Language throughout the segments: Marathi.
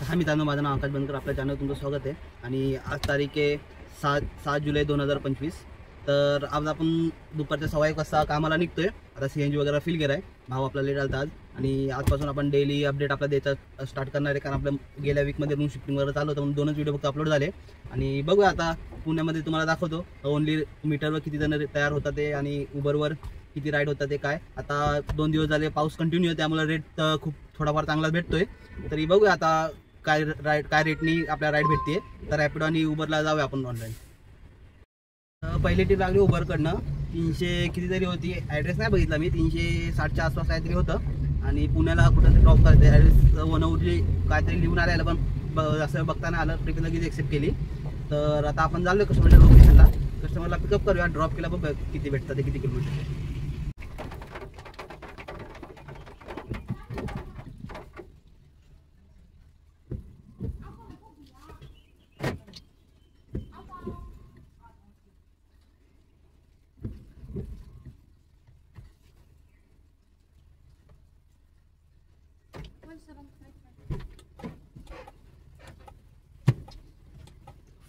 हा मित्रांनो, माझं नाव आकाश बनकर, आपल्या चॅनल तुमचं स्वागत आहे। आणि आज तारीख आहे 7 जुलै 2025। तर आज आपण दुपारच्या 1:15 वाजता कामाला निघतोय। आता CNG वगैरे फिल केलाय, भाव आपला लेट आलता आज। आणि आजपासून आपण डेली अपडेट आपला द्यायचा स्टार्ट करणार आहे, कारण आपल्या गेल्या वीकमध्ये रूम शिफ्टिंग वगैरे चालू होतं, म्हणून 2च व्हिडिओ फक्त अपलोड झाले। आणि बघूया आता पुण्यामध्ये तुम्हाला दाखवतो ओनली मीटरवर किती जण तयार होतात ते, आणि उबरवर किती राईड होतात ते काय। आता 2 दिवस झाले पाऊस कंटिन्यू आहे, त्यामुळे रेट खूप थोडाफार चांगला भेटतोय। तरी बघूया आता काय रेटनी आपल्याला राईड भेटते। तर रॅपिडो आणि उबरला जाऊया आपण ऑनलाईन। पहिली टीप लागली उबरकडनं, 300 कितीतरी होती, ॲड्रेस नाही बघितला मी, 360च्या आसपास काहीतरी होतं। आणि पुण्याला कुठं ड्रॉप करायचं, ॲड्रेस वनवरली काहीतरी लिहून आलेलं, पण असं बघताना आलं, ट्रिप लगेच एक्सेप्ट केली। तर आता आपण चाललो कस्टमरच्या लोकेशनला, कस्टमरला पिकअप करूया, ड्रॉप केला बघ किती भेटतं ते, किती किलोमीटर।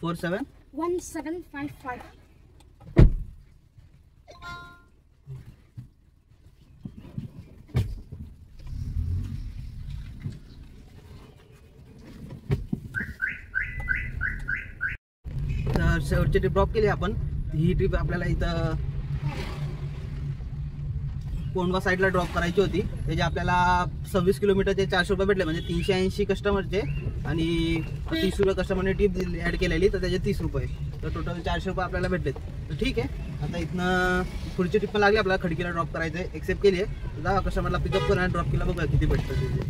471755. तर शेवटची ट्रिप ड्रॉप केली आपण। ही ट्रिप आपल्याला इथं कोंडवा साईडला ड्रॉप करायची होती। त्याचे आपल्याला 26 किलोमीटरचे 400 रुपये भेटले, म्हणजे 380 कस्टमरचे आणि 30 रुपये कस्टमरने टिप ॲड केलेली, तर त्याचे 30 रुपये, तर टोटल 400 रुपये आपल्याला भेटलेत। तर ठीक आहे, आता इथनं पुढची ट्रिप पण लागली आपल्याला, खडकीला ड्रॉप करायचं आहे, एक्सेप्ट केली आहे। जा कस्टमरला पिकअप करून आणि ड्रॉप केला, बघूया किती भेटतं तिथे।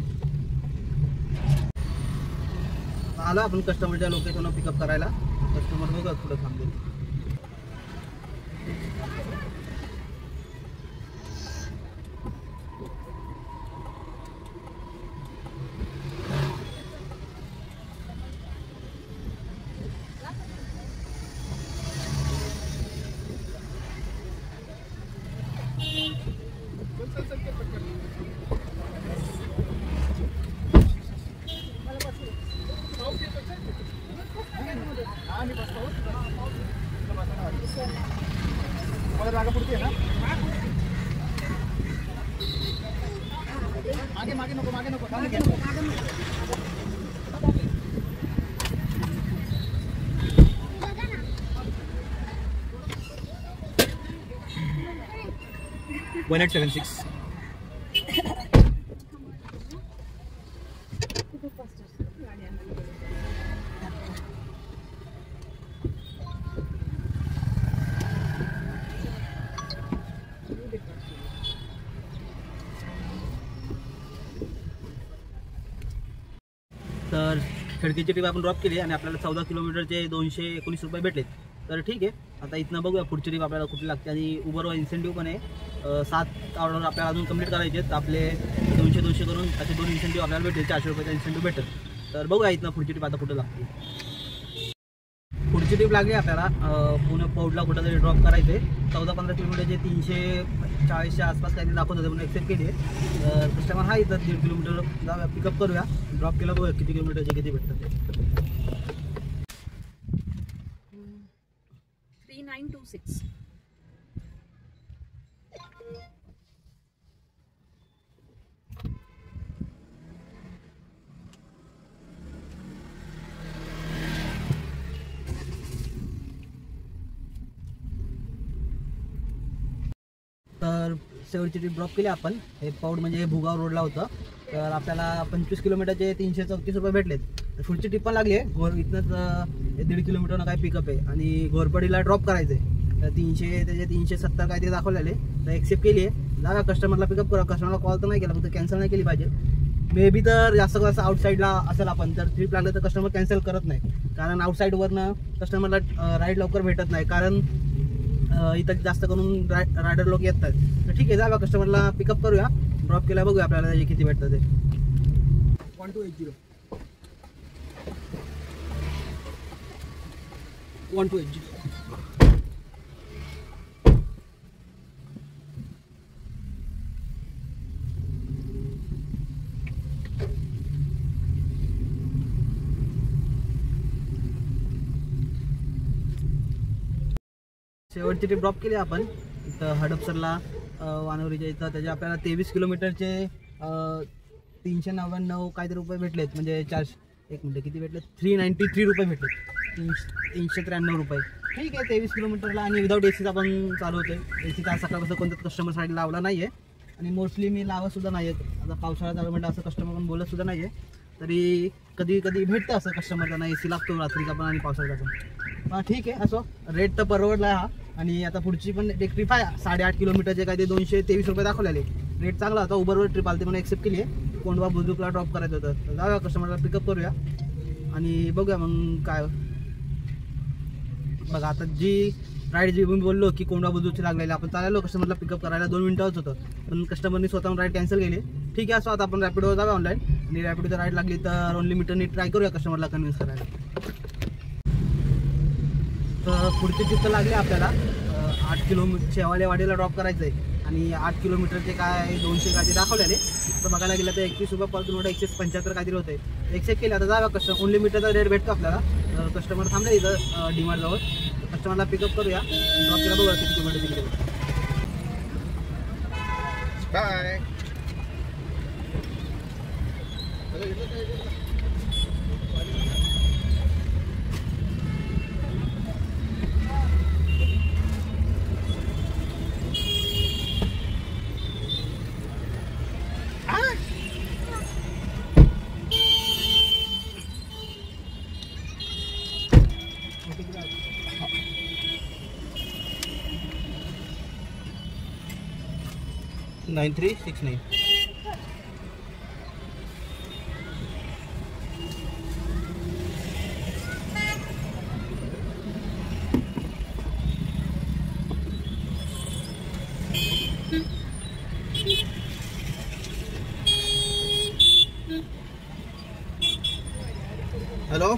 आलो आपण कस्टमरच्या लोकेशनवर पिकअप करायला, कस्टमर बघा कुठं थांबले। जागा पुरते ना, मागे मागे नको, मागे नको, मागे नको। 1876। तर खडकीची ट्रिप आपण ड्रॉप केली आणि आपल्याला 14 किलोमीटरचे 219 रुपये भेटले। तर ठीक आहे, आता इथनं बघूया पुढची ट्रिप आपल्याला कुठली लागते। आणि उबरवर इन्सेंटिव्ह पण आहे, 7 ऑर्डर आपल्याला अजून कंप्लीट करायचे आहेत, आपले 200 करून त्याचे 2 इन्सेंटिव्ह आपल्याला भेटेल, 400 रुपयाचा इन्सेंटिव्ह भेटेल। तर बघूया इथनं पुढची ट्रिप आता कुठं लागते। पुढची ट्रिप लागली आपल्याला पुणे पौडला कुठं तरी ड्रॉप करायचे, 14-15 किलोमीटरचे 340च्या आसपास काहीतरी दाखवत होते, म्हणून एक्सेप्ट केली आहे। तर कस्टमर हा इथं 1.5 किलोमीटर जाऊया, पिकअप करूया, ड्रॉप केला, बघूया किती किलोमीटरचे किती भेटतात ते। 3926. तर शेवटची ट्रिप ड्रॉप केली आपण, हे पौड म्हणजे भुगाव रोडला होतं। तर आपल्याला 25 किलोमीटरचे 334 रुपये भेटलेत। तर पुढची ट्रिप पण लागली आहे, इथनंच 1.5 किलोमीटरनं काय पिकअप आहे, आणि घोरपडीला ड्रॉप करायचं आहे। तर 300 त्याचे 370 काय ते दाखवलेले, तर एक्सेप्ट केली आहे। जागा कस्टमरला पिकअप करा, कस्टमरला कॉल तर नाही केला, फक्त कॅन्सल नाही केली पाहिजे। मे बी तर जास्त कसं आउटसाईडला असेल आपण, तर ट्रिप लागलं तर कस्टमर कॅन्सल करत नाही, कारण आउटसाईडवरनं कस्टमरला राईड लवकर भेटत नाही, कारण इथं जास्त करून रायडर लोक येत आहेत। तर ठीक आहे, जाऊया कस्टमरला पिकअप करूया, ड्रॉप केला, बघूया आपल्याला त्याचे किती भेटतं ते। 1280 1280। शेवटची ट्रिप ड्रॉप केली आपण इथं हडपसरला वानवरीच्या इथं. त्याचे आपल्याला 23 किलोमीटरचे 399 काहीतरी रुपये भेटलेत. म्हणजे 4 एक मिनटं किती भेटले, 393 रुपये भेटले, 393 रुपये. ठीक आहे 23 किलोमीटरला. आणि विदाऊट एसीचा पण चालू होतं. एसीचा सकाळपासून कोणत्याच कस्टमरसाठी लावला नाही आहे आणि मोस्टली मी लावतसुद्धा नाही आहे. आता पावसाळा चालू म्हणतं असं कस्टमर पण बोलतसुद्धा नाही आहे. तरी कधी कधी भेटतं असं कस्टमरला, नाही एसी लागतो रात्रीचा पण आणि पावसाळ्याचा पण. हां ठीक आहे, असो रेट तर परवडला आहे हा. आणि आता पुढची पण एक ट्रिप आहे 8.5 किलोमीटरचे, काय ते 223 रुपये दाखवलेले. रेट चांगला होता. उबरवर ट्रिप आली म्हणून एक्सेप्ट केली आहे. कोंडवा बुजुर्गला ड्रॉप करायचं होतं, तर जाऊया कस्टमरला पिकअप करूया आणि बघूया मग काय. बघा आता जी राईड जी मी बोललो की कोंडवा बुजुर्गची लागलेली, आपण चाललो कस्टमरला पिकअप करायला 2 मिनिटांच होतं, पण कस्टमरनी स्वतःहून राईड कॅन्सल केली. ठीक आहे, असं आता आपण रॅपिडोवर जाऊया ऑनलाईन आणि रॅपिडोची राईड लागली तर ओनली मीटरनी ट्राय करूया कस्टमरला कन्व्हिन्स करायला. तर पुढची ट्रिप तर लागली आपल्याला 8 किलोमीटर शेवालेवाडीला ड्रॉप करायचं आहे. आणि 8 किलोमीटरचे काय 200 काहीतरी दाखवलेले. तर बघायला गेलं तर 21 रुपये पर किलोमीटर 175 काहीतरी होते. एक्सेप्ट केले. आता जाऊया कस्टमर ओनली मीटरचा रेट भेटतो आपल्याला. तर कस्टमर थांबले इथं डीमार्टजवळ. कस्टमरला पिकअप करूया, ड्रॉप केला बघूया किती किलोमीटर तिकडे. बाय. नाइन 369. हॅलो.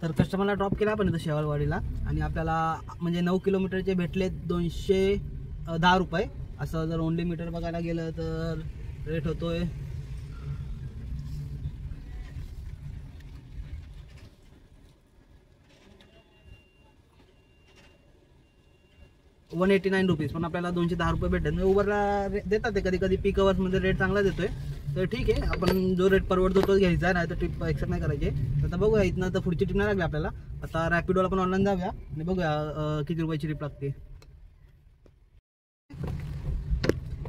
तर कस्टमरला ड्रॉप केला आपण इथं शेवाळवाडीला आणि आपल्याला म्हणजे 9 किलोमीटरचे भेटले 210 रुपये. असं जर ओनली मीटर बघायला गेलं तर रेट होतोय 189 रुपीज. पण आपल्याला 210 रुपये भेटतात. म्हणजे उबरला देतात ते कधी कधी पीक अवर्समध्ये रेट चांगला देतोय. तर ठीक आहे, आपण जो रेट परवडतो तोच घ्यायचा, नाही तर ट्रिप एक्सेप्ट नाही करायची. आता बघूया इथनं तर पुढची ट्रिप नाही लागली आपल्याला. आता रॅपिडोला पण ऑनलाईन जाऊया आणि बघूया किती रुपयाची ट्रिप लागते.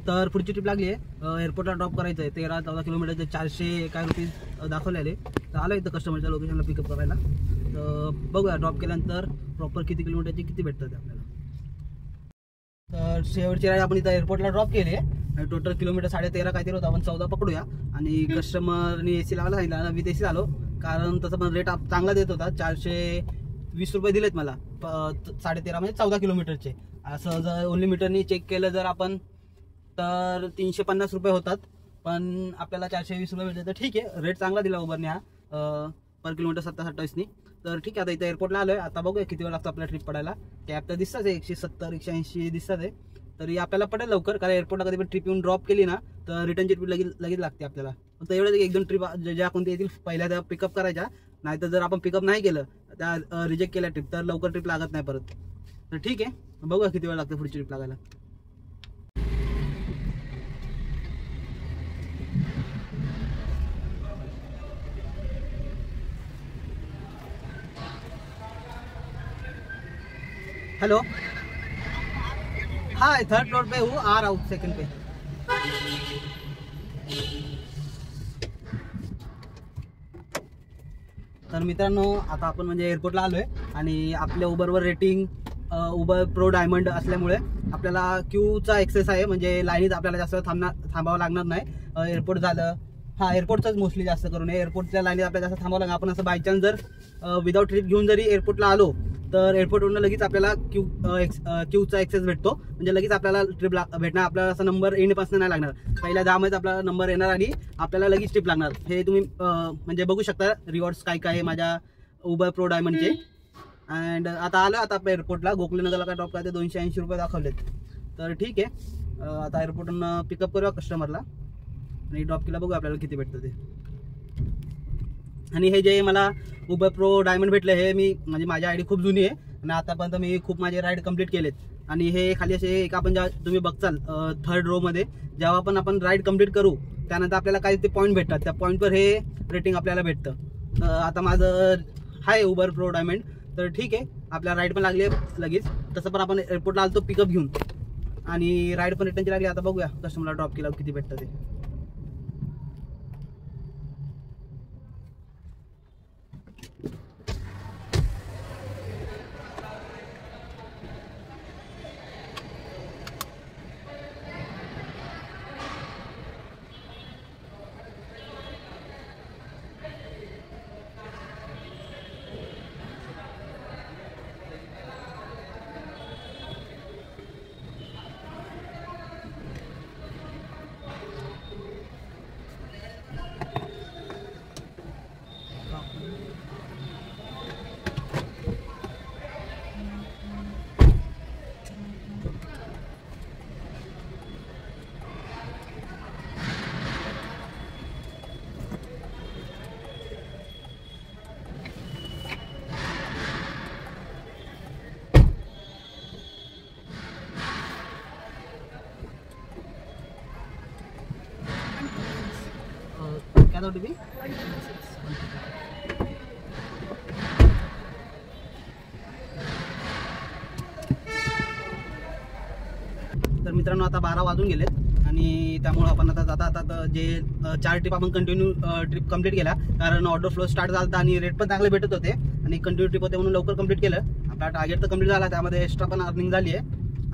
तर पुढची ट्रिप लागली आहे एअरपोर्टला ड्रॉप करायचं आहे. 13-14 किलोमीटरचे 400 काय रुपीज दाखवलेले. तर आलो इथं कस्टमरच्या लोकेशनला पिकअप करायला. तर बघूया ड्रॉप केल्यानंतर प्रॉपर किती किलोमीटरचे किती भेटतात ते आपल्याला. तर शेवटची राईड आपण इथं एअरपोर्टला ड्रॉप केली आहे आणि टोटल किलोमीटर 13.5 काहीतरी होतं. आपण 14 पकडूया. आणि कस्टमरनी एसी लावायला सांगितलं, विथ एसी आलो कारण तसं पण रेट चांगला देत होता. 420 रुपये दिलेत मला 13.5 म्हणजे 14 किलोमीटरचे. असं जर ओनली मीटरनी चेक केलं जर आपण तर 350 रुपये होतात, पण आपल्याला 420 रुपये भेटतात. तर ठीक आहे, रेट चांगला दिला उबरने हा पर किलोमीटर 27-28नी. तर ठीक आहे, आता इथं एअरपोर्टला आलोय. आता बघूया किती वेळ लागतो आपल्याला ट्रिप पडायला. कॅब तर दिसतात आहे 170-180 दिसतात आहे. तरी आपल्याला पडेल लवकर, कारण एअरपोर्टला कधी पण ट्रिप येऊन ड्रॉप केली ना तर रिटर्नची ट्रिप लगेच लागते आपल्याला. फक्त एवढंच एक 2 ट्रिप ज्या कोणत्या येतील पहिल्या त्या पिकअप करायच्या, नाहीतर जर आपण पिकअप नाही केलं त्या रिजेक्ट केल्या ट्रिप तर लवकर ट्रिप लागत नाही परत. तर ठीक आहे, बघूया किती वेळ लागतो पुढची ट्रिप लागायला. हेलो, हाँ 3rd फ्लोर पे हूँ, आ रहा हूँ 2nd पे. तर मित्रांनो, आता आपण म्हणजे एअरपोर्टला आलोय आणि आपल्या उबरवर रेटिंग उबर प्रो डायमंड असल्यामुळे आपल्याला क्यूचा एक्सेस आहे. म्हणजे लाईनीत आपल्याला जास्त थांबावं लागणार नाही. एअरपोर्ट झालं, हा एअरपोर्टचाच मोस्टली जास्त करून एअरपोर्टच्या लाईनीत आपल्याला जास्त थांबावं लागणार. आपण असं बायचान्स जर विदाऊट ट्रिप घेऊन जरी एअरपोर्टला आलो तर एअरपोर्टवरून लगेच आपल्याला क्यूचा एक्सेस भेटतो. म्हणजे लगेच आपल्याला ट्रिप भेटणार. आपल्याला असा नंबर येण्यापासून नाही लागणार. पहिल्या 10 मध्ये आपला नंबर येणार आणि आपल्याला लगेच ट्रिप लागणार. हे तुम्ही म्हणजे बघू शकता रिवॉर्ड्स काय काय आहे माझ्या उबर प्रो डायमंडचे. अँड आता आलं आता आपल्या एअरपोर्टला गोखलेनगरला काय ड्रॉप करायचे 280 रुपये दाखवलेत. तर ठीक आहे, आता एअरपोर्टवरून पिकअप करूया कस्टमरला आणि ड्रॉप केला, बघू आपल्याला किती भेटतं ते. आणि हे जे मला उबर प्रो डायमंड भेटले हे मी म्हणजे माझी आयडी खूप जुनी आहे. आणि आतापर्यंत मी खूप माझे राईड कंप्लीट केलेत. आणि हे खाली असे एक आपण तुम्ही बघचाल 3rd रो मध्ये जेव्हा पण आपण राईड कंप्लीट करू त्यानंतर आपल्याला काही ते पॉईंट भेटतात, त्या पॉईंटवर हे रेटिंग आपल्याला भेटतं. आता माझं आहे उबर प्रो डायमंड, तर ठीक आहे आपल्या राईड पण लागली लगेच. तसं पण आपण एअरपोर्टला आलतो पिकअप घेऊन आणि राईड पण रिटर्नची लागली. आता बघूया कस्टमरला ड्रॉप केला किती भेटतं ते. क्या था OTP? तर मित्रांनो आता 12 वाजून गेलेत आणि त्यामुळे आपण आता जे 4 ट्रिप आपण कंटिन्यू ट्रिप कंप्लीट केल्या, कारण ऑर्डर फ्लो स्टार्ट झाला आणि रेट पण चांगले भेटत होते आणि कंटिन्यू ट्रिप होते म्हणून लवकर कंप्लीट केलं. आपला टार्गेट तर कंप्लीट झाला, त्यामध्ये एक्स्ट्रा पण अर्निंग झाली आहे.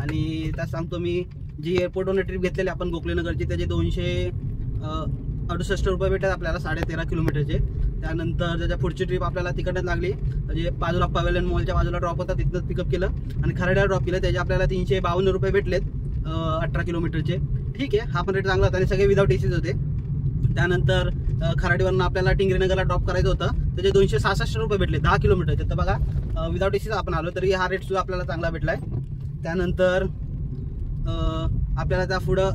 आणि त्यात सांगतो मी जी एअरपोर्टवरून ट्रिप घेतलेली आपण गोखलेनगरची त्याचे 268 रुपये भेटतात आपल्याला 13.5 किलोमीटरचे. त्यानंतर त्याच्या पुढची ट्रिप आपल्याला तिकडनं लागली, म्हणजे बाजूला पवेलियन मॉलच्या बाजूला ड्रॉप होता, तिथनंच पिकअप केलं आणि खराड्याला ड्रॉप केलं. त्याचे आपल्याला 352 रुपये भेटलेत 18 किलोमीटरचे. ठीक आहे, हा पण रेट चांगला होता आणि सगळे विदाउट एसीच होते. त्यानंतर खराडीवरनं आपल्याला टिंगरीनगरला ड्रॉप करायचं होतं, त्याचे 266 रुपये भेटले 10 किलोमीटरचे. तर बघा विदाउट एसीच आपण आलो तरी हा रेट सुद्धा आपल्याला चांगला भेटलाय. त्यानंतर आपल्याला त्या पुढं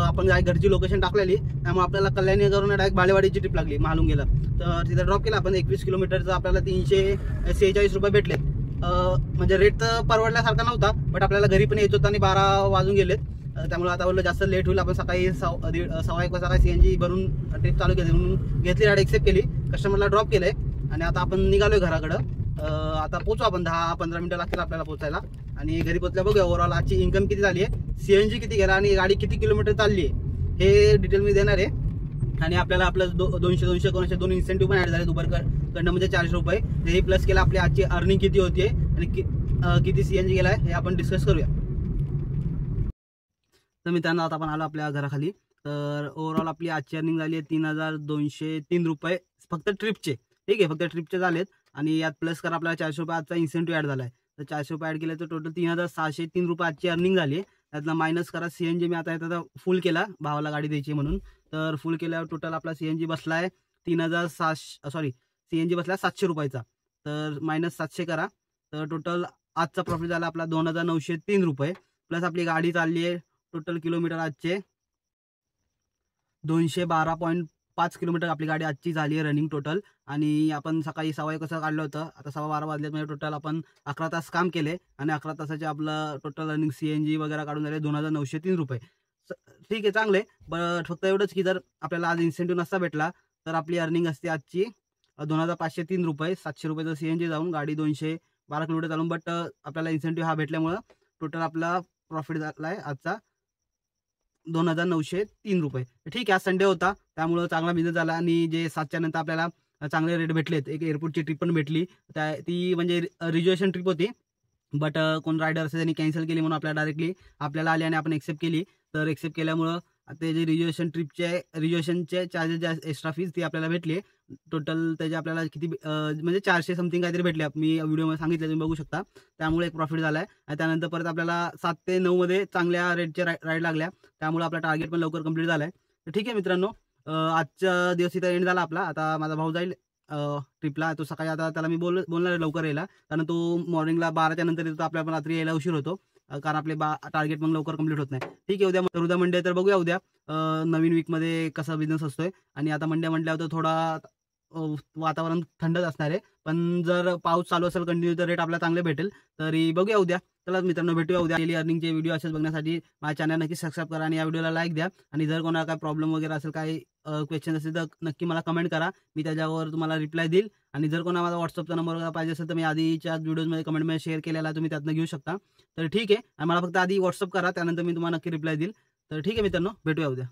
आपण काय घरची लोकेशन टाकलेली, त्यामुळे आपल्याला कल्याणीनगरवरून डायरेक्ट बालेवाडीची ट्रिप लागली महालुंगेला. तर तिथे ड्रॉप केला आपण 21 किलोमीटरचा, आपल्याला 346 रुपये भेटले. म्हणजे रेट तर परवडल्यासारखा नव्हता, बट आपल्याला घरी पण यायचं होतं आणि 12 वाजून गेलेत. त्यामुळे आता बोललं जास्त लेट होईल, आपण सकाळी 1:15 वाजता CNG भरून ट्रिप चालू केली म्हणून घेतली, राईड एक्सेप्ट केली, कस्टमरला ड्रॉप केलंय आणि आता आपण निघालोय घराकडं. आता पोहोचू आपण 10-15 मिनिटं लागतील आपल्याला पोहोचायला. आणि घरी पोहोचल्या बघूया ओव्हरऑल आजची इन्कम किती झाली आहे, CNG किती गेला आणि गाडी किती किलोमीटर चालली आहे हे डिटेल मी देणार आहे. आणि आपल्याला आपलं 200 कोणाचे 2 इन्सेंटिव्ह पण ऍड झाले उबरकडनं, म्हणजे 400 रुपये. हे प्लस केला आपली आजची अर्निंग किती होती आणि किती CNG गेलाय हे आपण डिस्कस करूया. तर मित्रांनो आता आपण आलो आपल्या घराखाली. तर ओव्हरऑल आपली आजची अर्निंग झाली आहे 3203 रुपये फक्त ट्रिपचे. ठीक आहे, फक्त ट्रिपचे झालेत आणि यात प्लस करा आपल्याला 400 रुपये आजचा इन्सेंटिव्ह ॲड झाला आहे. तर 400 रुपये ॲड केले तर टोटल 3603 रुपये आजची अर्निंग झाली आहे. त्यातला मायनस करा CNG मी आता फुल केला, भावाला गाडी द्यायची म्हणून. तर फुल केल्यावर टोटल आपला CNG बसला आहे CNG बसला 700 रुपयाचा. तर मायनस 700 करा, तर टोटल आजचा प्रॉफिट झाला आपला 2903 रुपये. प्लस आपली गाडी चालली आहे टोटल किलोमीटर आजचे 212.5 किलोमीटर आपली गाडी आजची झाली आहे रनिंग टोटल. आणि आपण सकाळी 1:15 कसं काढलं होतं, आता 12:15 वाजले, म्हणजे टोटल आपण 11 तास काम केले आणि 11 तासाचे आपलं टोटल रनिंग CNG वगैरे काढून झाले 2903 रुपये. ठीक आहे, चांगले. बट फक्त एवढंच की जर आपल्याला आज इन्सेंटिव्ह नसता भेटला तर आपली अर्निंग असते आजची 2503 रुपये. 700 रुपयाचं CNG जाऊन गाडी 212 किलोमीटर चालून, बट आपल्याला इन्सेंटिव्ह हा भेटल्यामुळं टोटल आपला प्रॉफिट झाला आहे आजचा 2903 रुपये. ठीक आहे, आज संडे होता त्यामुळं चांगला बिझनेस झाला आणि जे 7च्या नंतर आपल्याला चांगले रेट भेटलेत. एक एअरपोर्टची ट्रिप पण भेटली, ती म्हणजे रिजर्वेशन ट्रिप होती, बट कोण रायडर असेल त्यांनी कॅन्सल केली म्हणून डायरेक्टली आपल्याला आली आणि आपण एक्सेप्ट केली. तर एक्सेप्ट केल्यामुळं ते जे रिजर्वेशनचे चार्जेस जे एक्स्ट्रा फीज ती आपल्याला भेटली. टोटल त्याचे आपल्याला किती म्हणजे 400 समथिंग काहीतरी भेटले, मी व्हिडिओमध्ये सांगितलं, तुम्ही बघू शकता. त्यामुळे एक प्रॉफिट झाला आहे. आणि त्यानंतर परत आपल्याला 7 ते 9 मध्ये चांगल्या रेटचे राईड लागल्या, त्यामुळे आपला टार्गेट पण लवकर कंप्लीट झाला आहे. तर ठीक आहे मित्रांनो, आजचा दिवस इथं एंड झाला आपला. आता माझा भाऊ जाईल ट्रिपला, तो सकाळी आता त्याला मी बोलणार आहे लवकर यायला, कारण तो मॉर्निंगला 12च्या नंतर येतो, आपल्याला पण रात्री यायला उशीर होतो, कारण आपले टार्गेट मग लवकर कंप्लीट होत नाही. ठीक आहे, उद्या मंडे, तर बघूया उद्या नवीन वीकमध्ये कसा बिझनेस असतोय. आणि आता मंडे म्हटल्यावर तर थोडा वातावरण थंडच असणार आहे, पण जर पाऊस चालू असेल कंटिन्यू तर रेट आपल्याला चांगले भेटेल. तरी बघूया उद्या. चला मित्रांनो, भेटूया उद्या. डेली अर्निंगचे व्हिडिओ असेच बघण्यासाठी माझ्या चॅनल नक्की सबस्क्राईब करा आणि या व्हिडिओला लाईक द्या. आणि जर कोणाला काय प्रॉब्लेम वगैरे असेल, काही क्वेश्चन असेल तर नक्की मला कमेंट करा, मी त्याच्यावर तुम्हाला रिप्लाय देईल. आणि जर कोणाला माझा व्हॉट्सअपचा नंबर वगैरे पाहिजे असेल तर मी आधीच्या व्हिडिओजमध्ये कमेंटमध्ये शेअर केलेला, तुम्ही त्यातनं घेऊ शकता. तर ठीक आहे, आणि मला फक्त आधी व्हॉट्सअप करा, त्यानंतर मी तुम्हाला नक्की रिप्लाय देईल. तर ठीक आहे मित्रांनो, भेटूया उद्या.